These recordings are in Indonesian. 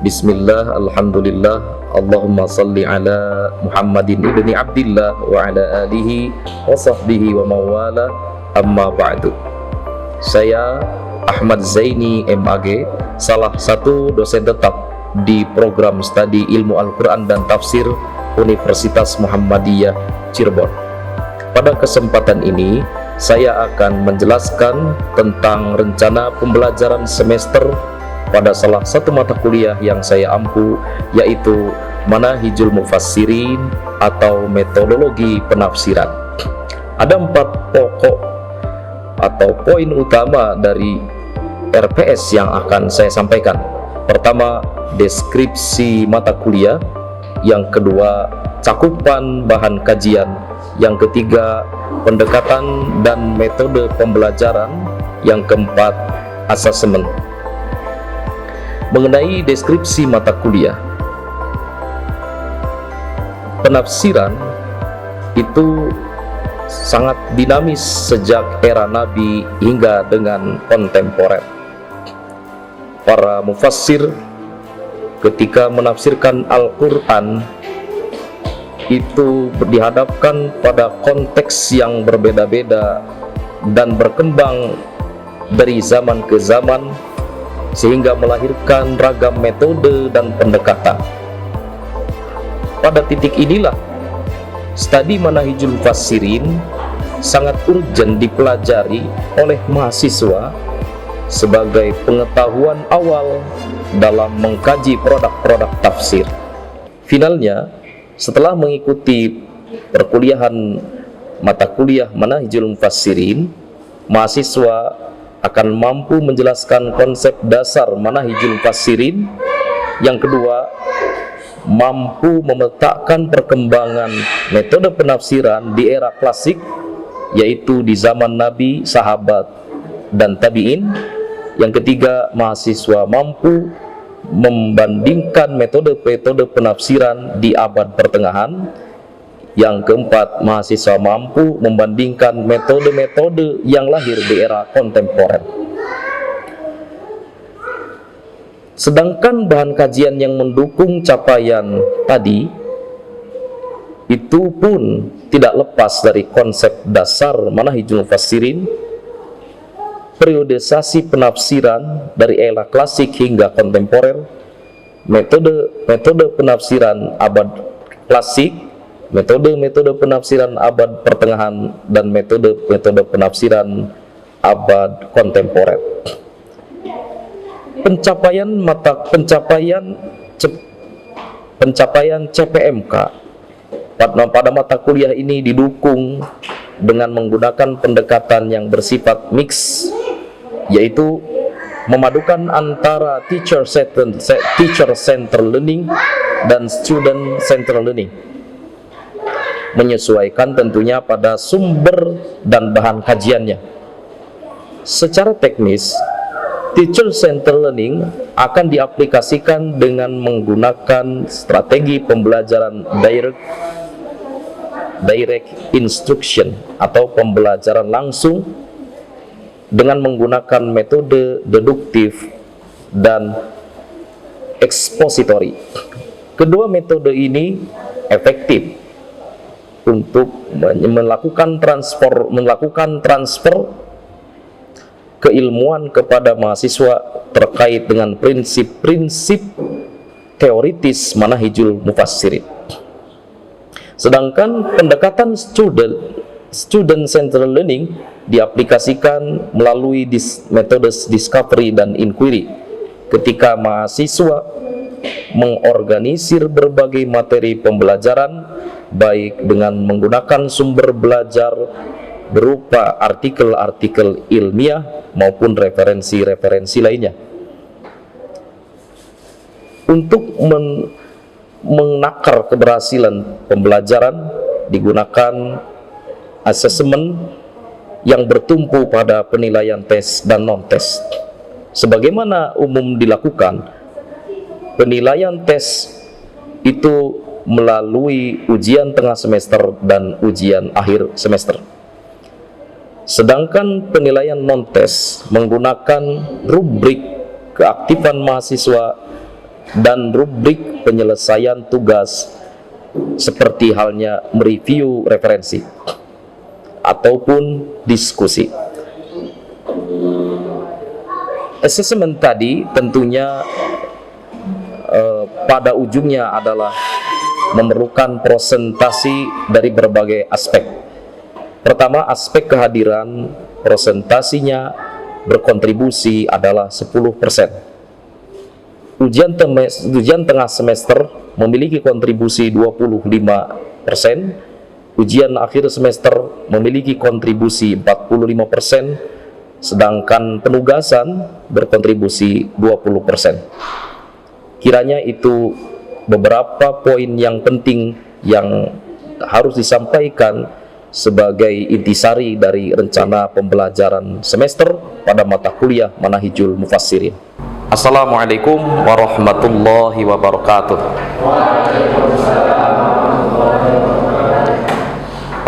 Bismillah, alhamdulillah, Allahumma salli ala Muhammadin ibni Abdillah wa ala alihi wa sahbihi wa mawala, amma ba'du. Saya Ahmad Zaini MAG, salah satu dosen tetap di program studi ilmu Al-Quran dan Tafsir Universitas Muhammadiyah Cirebon. Pada kesempatan ini saya akan menjelaskan tentang rencana pembelajaran semester pada salah satu mata kuliah yang saya ampu, yaitu Manahijul Mufassirin atau metodologi penafsiran. Ada 4 pokok atau poin utama dari RPS yang akan saya sampaikan. Pertama, deskripsi mata kuliah. Yang kedua, cakupan bahan kajian. Yang ketiga, pendekatan dan metode pembelajaran. Yang keempat, asesmen. Mengenai deskripsi mata kuliah, penafsiran itu sangat dinamis sejak era Nabi hingga dengan kontemporer. Para mufassir ketika menafsirkan Al-Quran itu dihadapkan pada konteks yang berbeda-beda dan berkembang dari zaman ke zaman, sehingga melahirkan ragam metode dan pendekatan. Pada titik inilah studi Manahijul Mufassirin sangat urgen dipelajari oleh mahasiswa sebagai pengetahuan awal dalam mengkaji produk-produk tafsir. Finalnya, setelah mengikuti perkuliahan mata kuliah Manahijul Mufassirin, mahasiswa akan mampu menjelaskan konsep dasar Manahijul Mufassirin. Yang kedua, mampu memetakkan perkembangan metode penafsiran di era klasik, yaitu di zaman Nabi, sahabat, dan tabi'in. Yang ketiga, mahasiswa mampu membandingkan metode-metode penafsiran di abad pertengahan. Yang keempat, mahasiswa mampu membandingkan metode-metode yang lahir di era kontemporer. Sedangkan bahan kajian yang mendukung capaian tadi itu pun tidak lepas dari konsep dasar Manahijul Mufassirin, periodisasi penafsiran dari era klasik hingga kontemporer, metode penafsiran abad klasik, metode penafsiran abad pertengahan, dan metode penafsiran abad kontemporer. Pencapaian CPMK pada mata kuliah ini didukung dengan menggunakan pendekatan yang bersifat mix, yaitu memadukan antara teacher centered learning dan student centered learning, menyesuaikan tentunya pada sumber dan bahan kajiannya. Secara teknis, teacher centered learning akan diaplikasikan dengan menggunakan strategi pembelajaran direct instruction atau pembelajaran langsung dengan menggunakan metode deduktif dan ekspositori. Kedua metode ini efektif untuk melakukan transfer keilmuan kepada mahasiswa terkait dengan prinsip-prinsip teoritis Manahijul Mufassirin. Sedangkan pendekatan student centered learning diaplikasikan melalui metode discovery dan inquiry ketika mahasiswa mengorganisir berbagai materi pembelajaran, baik dengan menggunakan sumber belajar berupa artikel-artikel ilmiah maupun referensi-referensi lainnya. Untuk menakar keberhasilan pembelajaran digunakan asesmen yang bertumpu pada penilaian tes dan non-tes. Sebagaimana umum dilakukan, penilaian tes itu melalui ujian tengah semester dan ujian akhir semester. Sedangkan penilaian non-tes menggunakan rubrik keaktifan mahasiswa dan rubrik penyelesaian tugas seperti halnya mereview referensi ataupun diskusi. Assessment tadi tentunya pada ujungnya adalah memerlukan presentasi dari berbagai aspek. Pertama, aspek kehadiran, presentasinya berkontribusi adalah 10%. Ujian tengah semester memiliki kontribusi 25%, ujian akhir semester memiliki kontribusi 45%, sedangkan penugasan berkontribusi 20%. Kiranya itu beberapa poin yang penting yang harus disampaikan sebagai intisari dari rencana pembelajaran semester pada mata kuliah Manahijul Mufassirin. Assalamualaikum warahmatullahi wabarakatuh.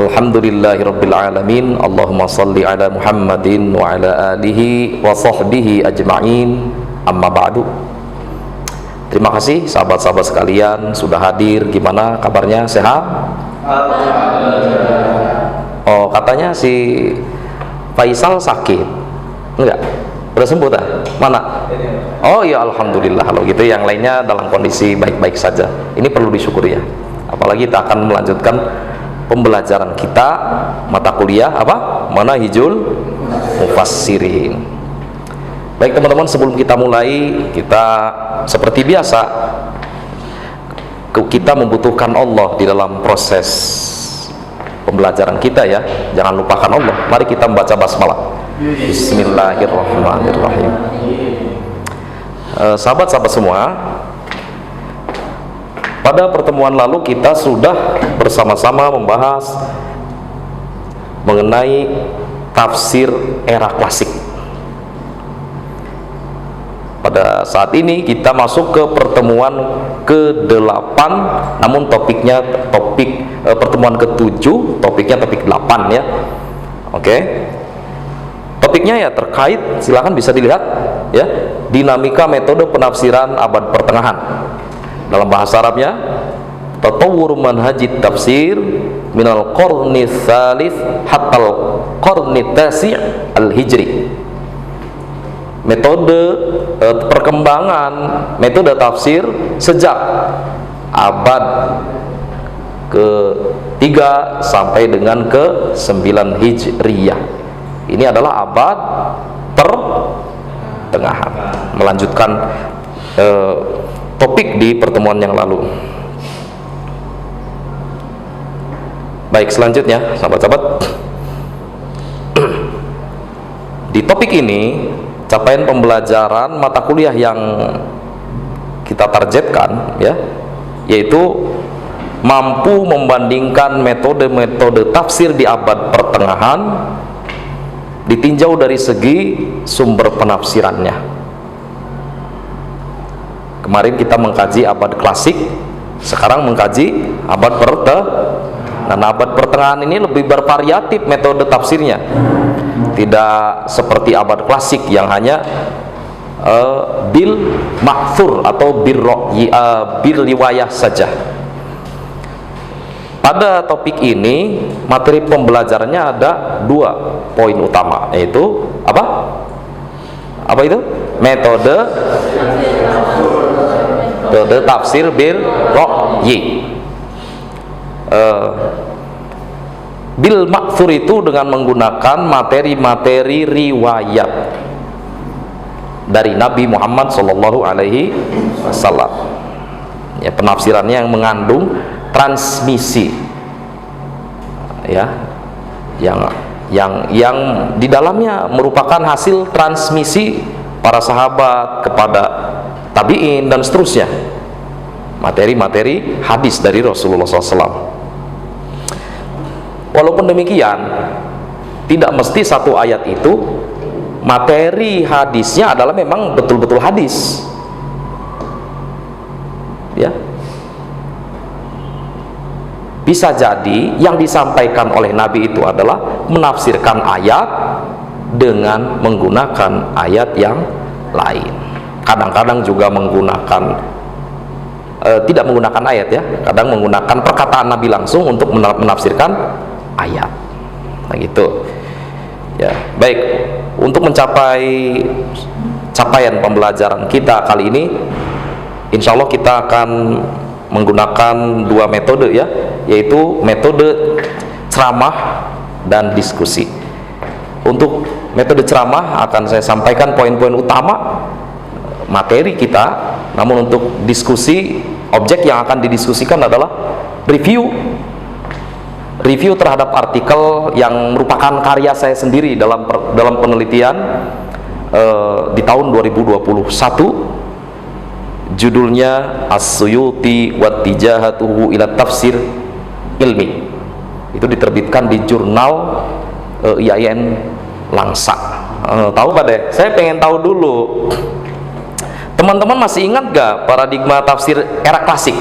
Alhamdulillahirabbil alamin. Allahumma shalli ala Muhammadin wa ala alihi wa sahbihi ajma'in. Amma ba'du. Terima kasih sahabat-sahabat sekalian sudah hadir. Gimana kabarnya? Sehat? Oh, katanya si Faisal sakit. Enggak? Udah sembuh dah? Mana? Oh ya, alhamdulillah. Kalau gitu yang lainnya dalam kondisi baik-baik saja. Ini perlu disyukuri ya. Apalagi kita akan melanjutkan pembelajaran kita mata kuliah apa? Manahijul Mufassirin. Baik teman-teman, sebelum kita mulai, kita seperti biasa kita membutuhkan Allah di dalam proses pembelajaran kita ya. Jangan lupakan Allah. Mari kita membaca basmalah. Bismillahirrahmanirrahim. Sahabat-sahabat semua, pada pertemuan lalu kita sudah bersama-sama membahas mengenai tafsir era klasik. Pada saat ini kita masuk ke pertemuan ke-8, namun topiknya pertemuan ke-7, topiknya topik 8 ya. Oke. Topiknya ya terkait, silakan bisa dilihat ya, dinamika metode penafsiran abad pertengahan. Dalam bahasa Arabnya, tatawur manhajit tafsir minal qarni tsalits hatta qarni tasi' al-hijri. Metode perkembangan metode tafsir sejak abad ke-3 sampai dengan ke-9 Hijriyah. Ini adalah abad pertengahan. Melanjutkan topik di pertemuan yang lalu. Baik, selanjutnya sahabat-sahabat, di topik ini capaian pembelajaran mata kuliah yang kita targetkan ya, yaitu mampu membandingkan metode-metode tafsir di abad pertengahan ditinjau dari segi sumber penafsirannya. Kemarin kita mengkaji abad klasik, sekarang mengkaji abad pertengahan. Dan abad pertengahan ini lebih bervariatif metode tafsirnya. Tidak seperti abad klasik yang hanya bil ma'thur atau bil riwayah saja. Pada topik ini materi pembelajarannya ada 2 poin utama, yaitu apa? Apa itu? Metode tafsir bil ra'yi. Bil ma'thur itu dengan menggunakan materi-materi riwayat dari Nabi Muhammad Sallallahu Alaihi Wasallam. Ya, penafsirannya yang mengandung transmisi, ya, yang di dalamnya merupakan hasil transmisi para sahabat kepada tabi'in dan seterusnya. Materi-materi hadis dari Rasulullah SAW. Walaupun demikian, tidak mesti satu ayat itu materi hadisnya adalah memang betul-betul hadis. Ya. Bisa jadi yang disampaikan oleh Nabi itu adalah menafsirkan ayat dengan menggunakan ayat yang lain. Kadang-kadang juga menggunakan tidak menggunakan ayat ya, kadang menggunakan perkataan Nabi langsung untuk menafsirkan ayat. Nah gitu ya. Baik, untuk mencapai capaian pembelajaran kita kali ini, insya Allah kita akan menggunakan dua metode ya, yaitu metode ceramah dan diskusi. Untuk metode ceramah akan saya sampaikan poin-poin utama materi kita, namun untuk diskusi, objek yang akan didiskusikan adalah review terhadap artikel yang merupakan karya saya sendiri dalam penelitian di tahun 2021, judulnya As-Suyuti wa Tijahatuhu ila Tafsir Ilmi. Itu diterbitkan di jurnal IAIN Langsa. Tahu Pak deh? Saya pengen tahu dulu, teman-teman masih ingat gak paradigma tafsir era klasik?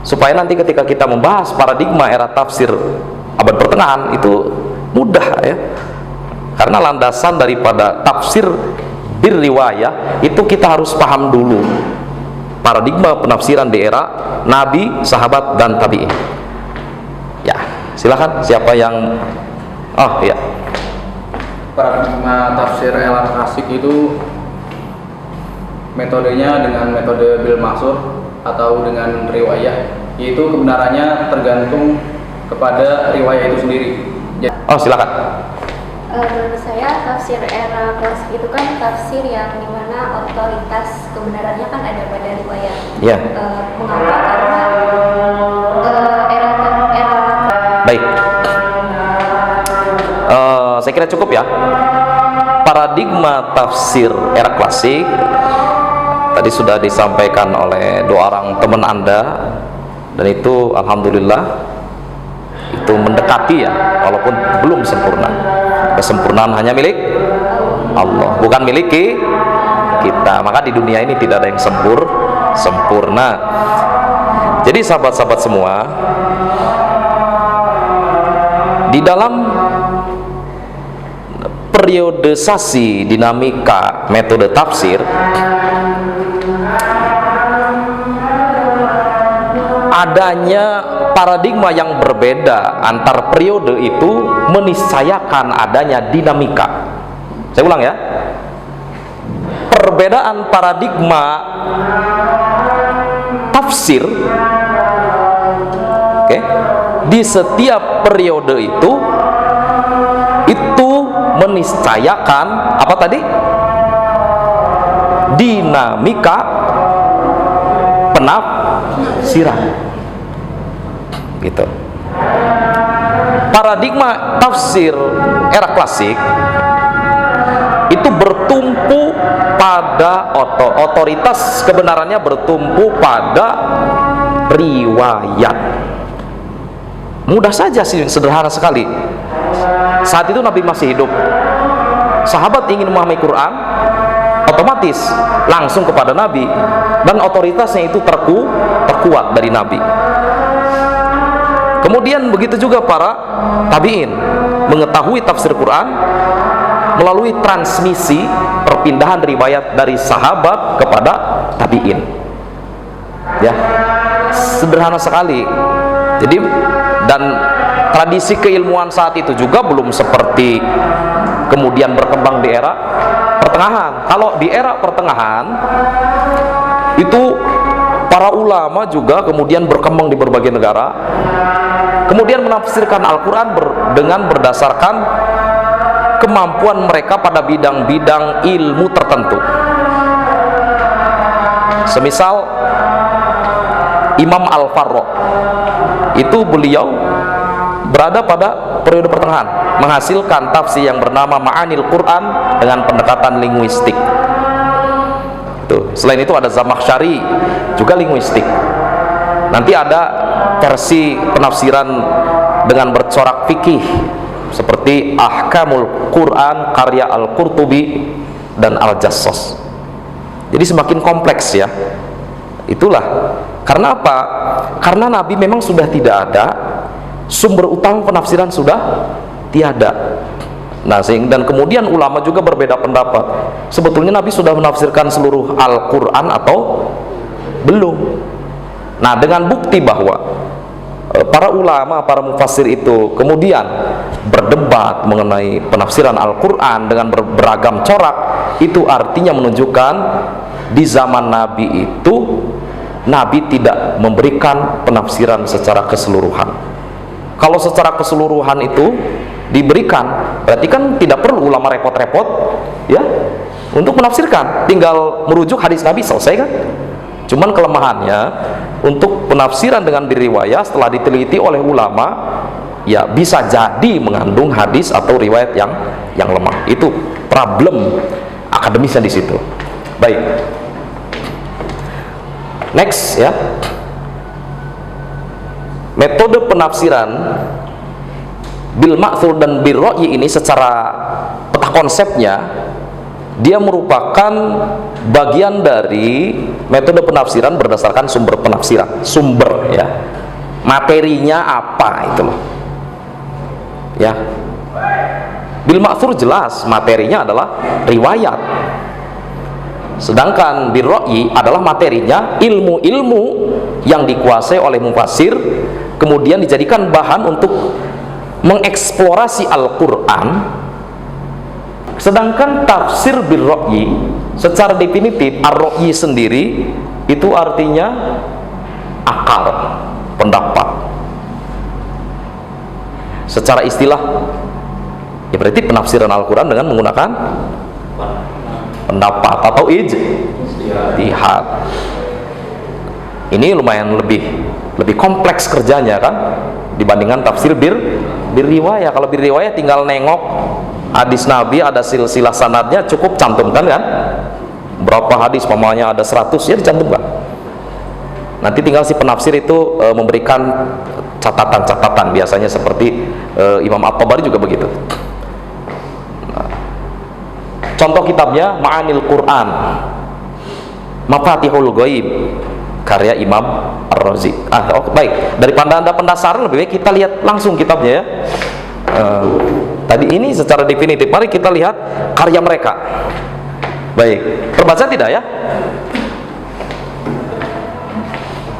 Supaya nanti ketika kita membahas paradigma era tafsir abad pertengahan itu mudah ya, karena landasan daripada tafsir birriwayah itu kita harus paham dulu paradigma penafsiran di era Nabi, sahabat, dan tabi'in. Ya, silakan siapa yang ya. Paradigma tafsir era klasik itu metodenya dengan metode bil maksur atau dengan riwayah, yaitu kebenarannya tergantung kepada riwayah itu sendiri. Silakan. Menurut saya tafsir era klasik itu kan tafsir yang dimana otoritas kebenarannya kan ada pada riwayat. Ya. Mengapa? Karena era baik. Saya kira cukup ya. Paradigma tafsir era klasik tadi sudah disampaikan oleh dua orang teman Anda, dan itu alhamdulillah itu mendekati ya, walaupun belum sempurna. Kesempurnaan hanya milik Allah, bukan milik kita. Maka di dunia ini tidak ada yang sempurna. Jadi sahabat-sahabat semua, di dalam periodisasi dinamika metode tafsir adanya paradigma yang berbeda antar periode itu meniscayakan adanya dinamika. Saya ulang ya, perbedaan paradigma tafsir di setiap periode itu meniscayakan apa tadi? Dinamika penafsiran. Gitu. Paradigma tafsir era klasik itu bertumpu pada otoritas kebenarannya bertumpu pada riwayat. Mudah saja sih, sederhana sekali. Saat itu Nabi masih hidup, sahabat ingin memahami Quran, otomatis langsung kepada Nabi, dan otoritasnya itu terkuat dari Nabi. Kemudian begitu juga para tabi'in mengetahui tafsir Quran melalui transmisi perpindahan riwayat dari sahabat kepada tabi'in. Ya, sederhana sekali. Jadi, dan tradisi keilmuan saat itu juga belum seperti kemudian berkembang di era pertengahan. Kalau di era pertengahan itu para ulama juga kemudian berkembang di berbagai negara, kemudian menafsirkan Al-Quran dengan berdasarkan kemampuan mereka pada bidang-bidang ilmu tertentu. Semisal Imam Al-Farra, itu beliau berada pada periode pertengahan, menghasilkan tafsir yang bernama Ma'anil Quran dengan pendekatan linguistik. Selain itu ada Zamakhsyari, juga linguistik. Nanti ada versi penafsiran dengan bercorak fikih seperti Ahkamul Quran karya Al-Qurtubi dan Al-Jassos. Jadi semakin kompleks ya. Itulah karena apa? Karena Nabi memang sudah tidak ada, sumber utama penafsiran sudah tiada. Nah, dan kemudian ulama juga berbeda pendapat. Sebetulnya Nabi sudah menafsirkan seluruh Al-Quran atau Belum. Nah, dengan bukti bahwa para ulama, para mufassir itu kemudian berdebat mengenai penafsiran Al-Quran dengan beragam corak, itu artinya menunjukkan di zaman Nabi itu Nabi tidak memberikan penafsiran secara keseluruhan. Kalau secara keseluruhan itu diberikan, berarti kan tidak perlu ulama repot-repot ya untuk menafsirkan, tinggal merujuk hadis Nabi, selesai kan. Cuman kelemahannya untuk penafsiran dengan diriwayat setelah diteliti oleh ulama, ya bisa jadi mengandung hadis atau riwayat yang lemah. Itu problem akademisnya di situ. Baik. Next ya. Metode penafsiran bil ma'thur dan bil ra'yi ini secara peta konsepnya dia merupakan bagian dari metode penafsiran berdasarkan sumber penafsiran, sumber ya, materinya apa itu loh ya. Bil ma'thur jelas materinya adalah riwayat, sedangkan bil ra'yi adalah materinya ilmu-ilmu yang dikuasai oleh mufassir kemudian dijadikan bahan untuk mengeksplorasi Al-Quran. Sedangkan tafsir bil ra'yi secara definitif, ar-ra'yi sendiri itu artinya akal, pendapat. Secara istilah ya berarti penafsiran Al-Quran dengan menggunakan pendapat atau ijtihad. Ini lumayan lebih kompleks kerjanya kan dibandingkan tafsir bir riwayah. Kalau bir riwayah tinggal nengok hadis Nabi, ada silsilah sanadnya, cukup cantumkan kan berapa hadis, pamanya ada 100 ya dicantumkan. Nanti tinggal si penafsir itu memberikan catatan-catatan, biasanya seperti Imam At-Tabari juga begitu. Nah, contoh kitabnya Ma'anil Quran, Mafatihul Ghaib, karya Imam Ar-Razi. Baik, dari anda pendasaran lebih baik kita lihat langsung kitabnya ya. Tadi ini secara definitif, mari kita lihat karya mereka. Baik, terbaca tidak ya?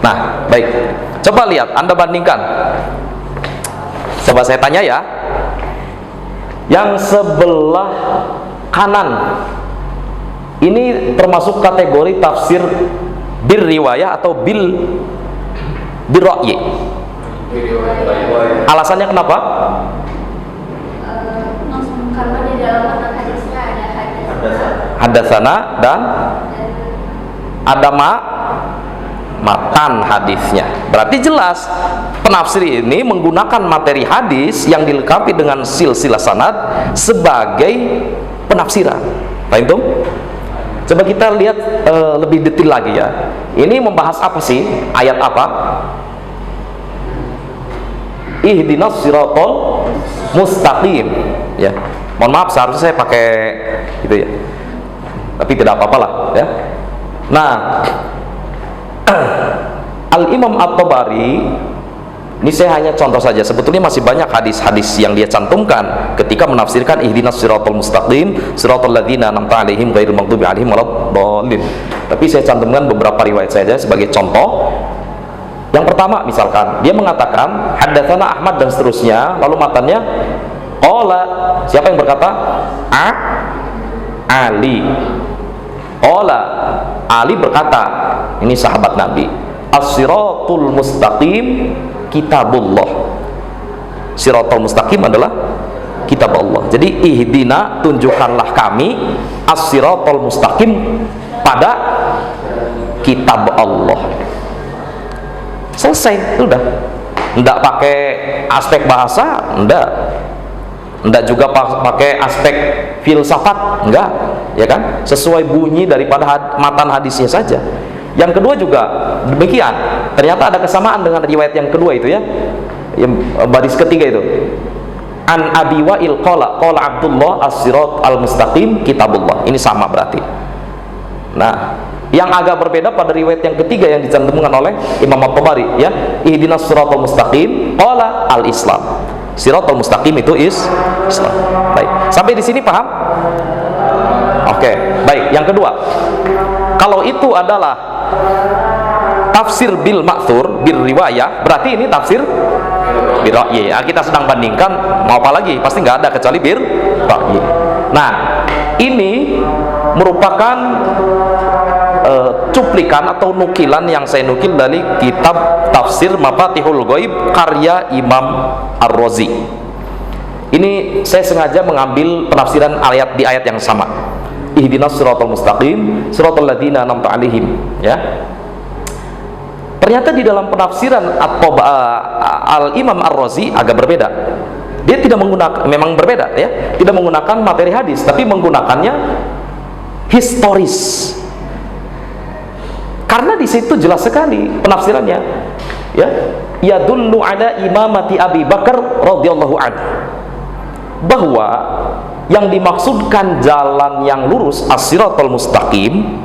Nah, baik, coba lihat, anda bandingkan. Coba saya tanya ya, yang sebelah kanan ini termasuk kategori tafsir bir riwayah atau bil ra'yi? Alasannya kenapa? Karena di dalam matan hadisnya ada hadatsana dan ada matan hadisnya. Berarti jelas penafsir ini menggunakan materi hadis yang dilengkapi dengan silsilah sanad sebagai penafsiran. Paham tuh? Coba kita lihat lebih detail lagi ya. Ini membahas apa sih? Ayat apa? Ihdinas siratal mustaqim ya. Mohon maaf, seharusnya saya pakai gitu ya, tapi tidak apa-apa lah ya. Nah, Al-Imam At-Tabari ini saya hanya contoh saja, sebetulnya masih banyak hadis-hadis yang dia cantumkan ketika menafsirkan ihdinas siratal mustaqim siratal ladzina an'amta 'alaihim ghairil maghdubi 'alaihim waladdallin. Tapi saya cantumkan beberapa riwayat saja sebagai contoh. Yang pertama misalkan dia mengatakan haddatsana Ahmad dan seterusnya, lalu matanya qala, siapa yang berkata? Ali. Qala, Ali berkata, ini sahabat Nabi, as-siratul mustaqim kitabullah. Siratul mustaqim adalah kitab Allah. Jadi ihdina, tunjukkanlah kami as-siratul mustaqim pada kitab Allah. Selesai, sudah. Enggak pakai aspek bahasa, enggak juga pakai aspek filsafat, enggak, ya kan? Sesuai bunyi daripada matan hadisnya saja. Yang kedua juga demikian. Ternyata ada kesamaan dengan riwayat yang kedua itu ya. Yang baris ketiga itu. An Abi Wa'il qala Abdullah as-sirat al-mustaqim kitabullah. Ini sama berarti. Nah, yang agak berbeda pada riwayat yang ketiga yang dicantumkan oleh Imam At-Tabari ya, ihdinas siratal mustaqim qala al-islam. Siratal mustaqim itu Islam. Baik, sampai di sini paham? Oke, baik. Yang kedua, kalau itu adalah tafsir bil ma'thur, bil riwayah, berarti ini tafsir bir ra'yi. Ya, kita sedang bandingkan, mau apa lagi? Pasti nggak ada kecuali bir ra'yi. Nah, ini merupakan cuplikan atau nukilan yang saya nukil dari kitab Tafsir Mafatihul Ghaib karya Imam Ar-Razi. Ini saya sengaja mengambil penafsiran ayat di ayat yang sama. Ihdinas siratal mustaqim, siratal ladzina an'amta 'alaihim, ya. Ternyata di dalam penafsiran Al-Imam Ar-Razi agak berbeda. Dia tidak menggunakan, memang berbeda ya, tidak menggunakan materi hadis, tapi menggunakannya historis. Karena di situ jelas sekali penafsirannya, ya, yadullu ala imamati Abi Bakar radhiyallahu anhu, bahwa yang dimaksudkan jalan yang lurus as-siratal mustaqim,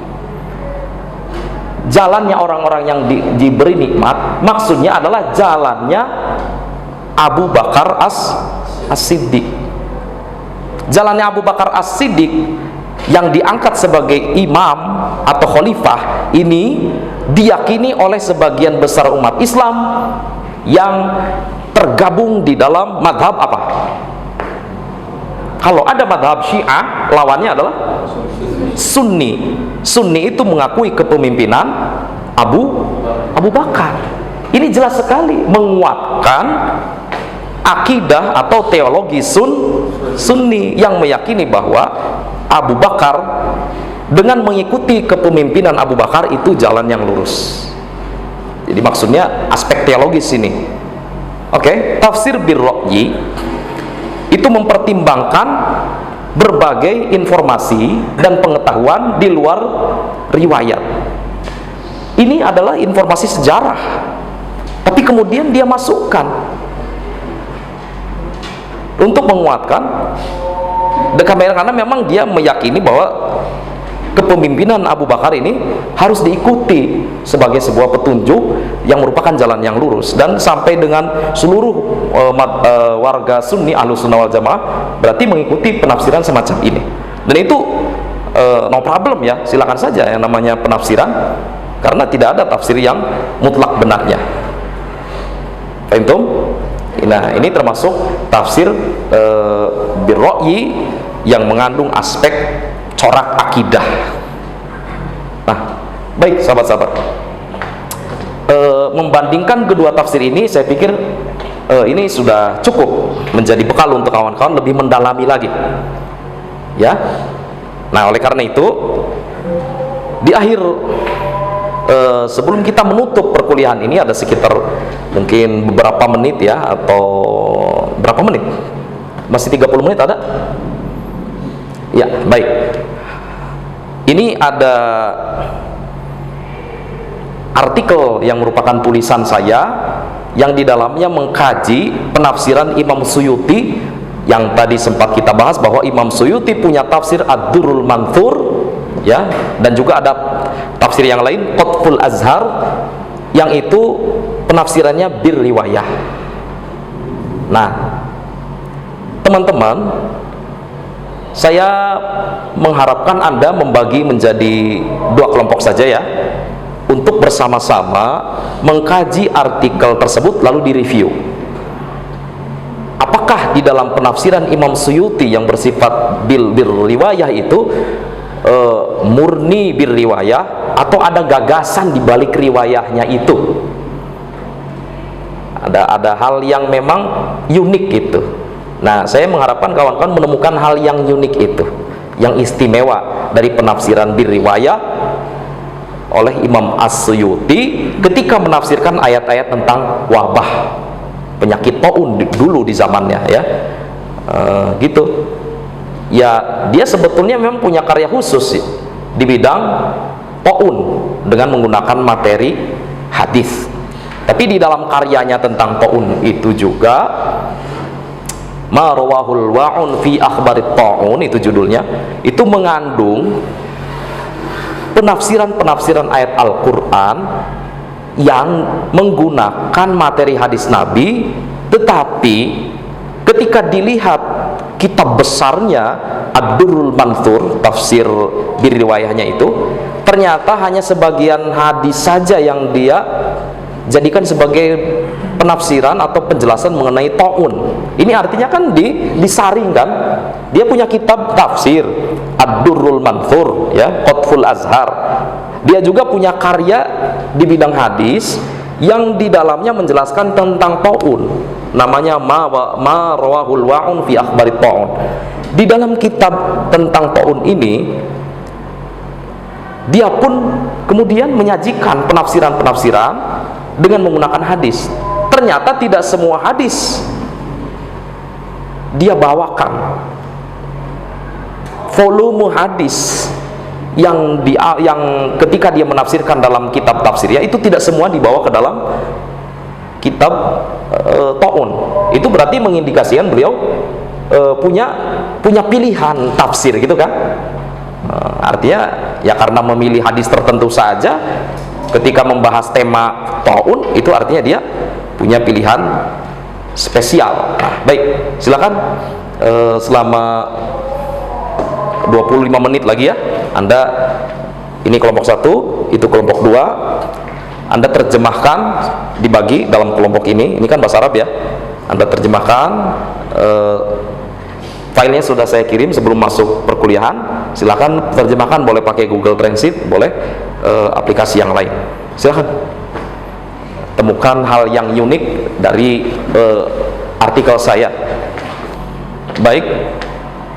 jalannya orang-orang yang diberi nikmat, maksudnya adalah jalannya Abu Bakar As-Siddiq. Jalannya Abu Bakar As-Siddiq yang diangkat sebagai imam atau khalifah ini diyakini oleh sebagian besar umat Islam yang tergabung di dalam madhab apa? Kalau ada madhab Syiah, lawannya adalah Sunni. Sunni itu mengakui kepemimpinan Abu Bakar. Ini jelas sekali menguatkan akidah atau teologi Sunni yang meyakini bahwa Abu Bakar dengan mengikuti kepemimpinan Abu Bakar itu jalan yang lurus. Jadi maksudnya aspek teologis ini. Oke, tafsir bir ra'yi itu mempertimbangkan berbagai informasi dan pengetahuan di luar riwayat. Ini adalah informasi sejarah, tapi kemudian dia masukkan untuk menguatkan karena memang dia meyakini bahwa kepemimpinan Abu Bakar ini harus diikuti sebagai sebuah petunjuk yang merupakan jalan yang lurus, dan sampai dengan seluruh warga Sunni Ahlus Sunnah wal Jamaah berarti mengikuti penafsiran semacam ini. Dan itu no problem ya, silakan saja yang namanya penafsiran, karena tidak ada tafsir yang mutlak benarnya. Paham tuh? Nah, ini termasuk tafsir bir ra'yi yang mengandung aspek corak akidah. Nah, baik sahabat-sahabat, membandingkan kedua tafsir ini, saya pikir ini sudah cukup menjadi bekal untuk kawan-kawan lebih mendalami lagi, ya. Nah, oleh karena itu di akhir sebelum kita menutup perkuliahan ini, ada sekitar mungkin beberapa menit ya, atau berapa menit, masih 30 menit ada ya. Baik, ini ada artikel yang merupakan tulisan saya yang di dalamnya mengkaji penafsiran Imam Suyuti yang tadi sempat kita bahas, bahwa Imam Suyuti punya tafsir Ad-Durrul Manthur, ya, dan juga ada tafsir yang lain Qutful Azhar yang itu penafsirannya bir riwayah. Nah, teman-teman, saya mengharapkan Anda membagi menjadi dua kelompok saja ya, untuk bersama-sama mengkaji artikel tersebut lalu direview. Apakah di dalam penafsiran Imam Suyuti yang bersifat bir riwayah itu murni bir riwayah, atau ada gagasan di balik riwayahnya itu? Ada hal yang memang unik itu. Nah, saya mengharapkan kawan-kawan menemukan hal yang unik itu, yang istimewa dari penafsiran bir riwayah oleh Imam As-Suyuti ketika menafsirkan ayat-ayat tentang wabah penyakit taun dulu di zamannya, ya. Gitu. Ya, dia sebetulnya memang punya karya khusus di bidang taun dengan menggunakan materi hadis. Tapi di dalam karyanya tentang taun itu juga, Ma rawahul wa'un fi akhbarit ta'un, itu judulnya, itu mengandung penafsiran-penafsiran ayat Al-Quran yang menggunakan materi hadis Nabi, tetapi ketika dilihat kitab besarnya Ad-Durrul Manthur, tafsir bir riwayahnya itu, ternyata hanya sebagian hadis saja yang dia jadikan sebagai penafsiran atau penjelasan mengenai ta'un. Ini artinya kan disaring kan. Dia punya kitab tafsir Ad-Durrul Manthur, ya, Qutful Azhar. Dia juga punya karya di bidang hadis yang di dalamnya menjelaskan tentang ta'un. Namanya ma rawahul wa'un fi akhbarit ta'un. Di dalam kitab tentang ta'un ini, dia pun kemudian menyajikan penafsiran-penafsiran dengan menggunakan hadis. Ternyata tidak semua hadis dia bawakan. Volume hadis yang ketika dia menafsirkan dalam kitab tafsirnya itu tidak semua dibawa ke dalam kitab ta'un. Itu berarti mengindikasikan beliau punya pilihan tafsir gitu kan. Artinya ya karena memilih hadis tertentu saja ketika membahas tema ta'un, itu artinya dia punya pilihan spesial. Nah, baik, silakan selama 25 menit lagi ya, Anda, ini kelompok 1, itu kelompok 2, Anda terjemahkan, dibagi dalam kelompok ini kan bahasa Arab ya, Anda terjemahkan, filenya sudah saya kirim sebelum masuk perkuliahan. Silakan terjemahkan, boleh pakai Google Translate, boleh aplikasi yang lain. Silakan temukan hal yang unik dari artikel saya. Baik,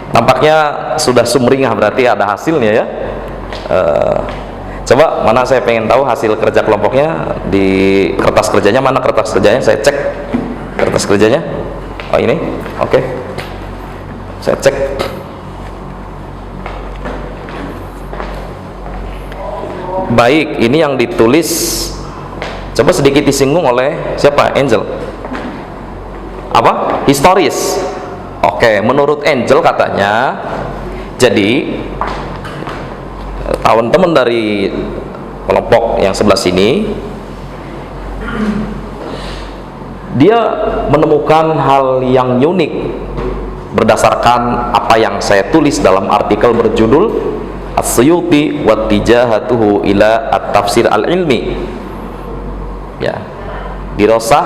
tampaknya sudah sumringah, berarti ada hasilnya ya. Coba mana, saya pengen tahu hasil kerja kelompoknya. Di kertas kerjanya mana, kertas kerjanya saya cek kertas kerjanya. Oh ini, oke. Saya cek. Baik, ini yang ditulis coba sedikit disinggung oleh siapa? Angel. Apa? Historis. Oke, menurut Angel katanya, jadi teman-teman dari kelompok yang sebelah sini, dia menemukan hal yang unik berdasarkan apa yang saya tulis dalam artikel berjudul As-Suyuti wa tijahatuhu ila at-tafsir al-ilmi, ya, dirosah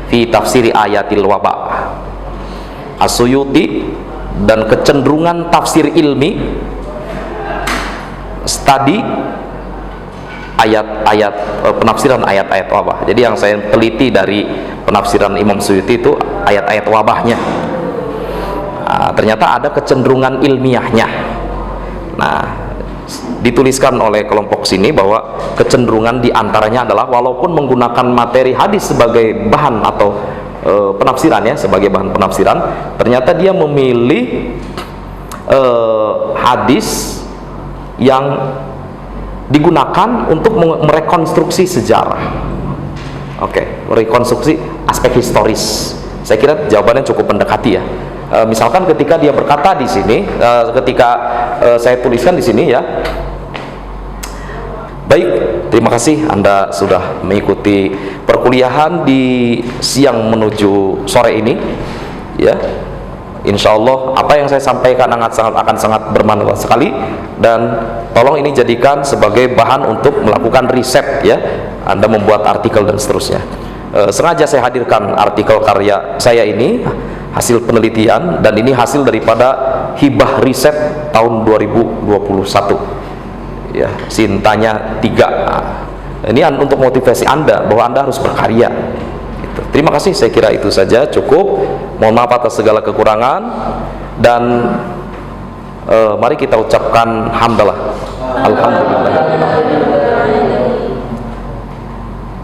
fi tafsiri ayatil waba. As-Suyuti dan kecenderungan tafsir ilmi, studi ayat-ayat, penafsiran ayat-ayat wabah. Jadi yang saya teliti dari penafsiran Imam Suyuti itu ayat-ayat wabahnya. Nah, ternyata ada kecenderungan ilmiahnya. Nah, dituliskan oleh kelompok sini bahwa kecenderungan diantaranya adalah walaupun menggunakan materi hadis sebagai bahan atau penafsiran ya, sebagai bahan penafsiran, ternyata dia memilih hadis yang digunakan untuk merekonstruksi sejarah. Oke, merekonstruksi aspek historis. Saya kira jawabannya cukup mendekati ya. Misalkan ketika dia berkata di sini, ketika saya tuliskan di sini ya. Baik, terima kasih Anda sudah mengikuti perkuliahan di siang menuju sore ini. Ya, insya Allah apa yang saya sampaikan akan sangat bermanfaat sekali, dan tolong ini jadikan sebagai bahan untuk melakukan riset ya. Anda membuat artikel dan seterusnya. Sengaja saya hadirkan artikel karya saya ini, hasil penelitian, dan ini hasil daripada hibah riset tahun 2021 ya, Sintanya 3. Nah, ini untuk motivasi Anda bahwa Anda harus berkarya gitu. Terima kasih, saya kira itu saja cukup. Mohon maaf atas segala kekurangan, dan mari kita ucapkan hamdalah. Alhamdulillah.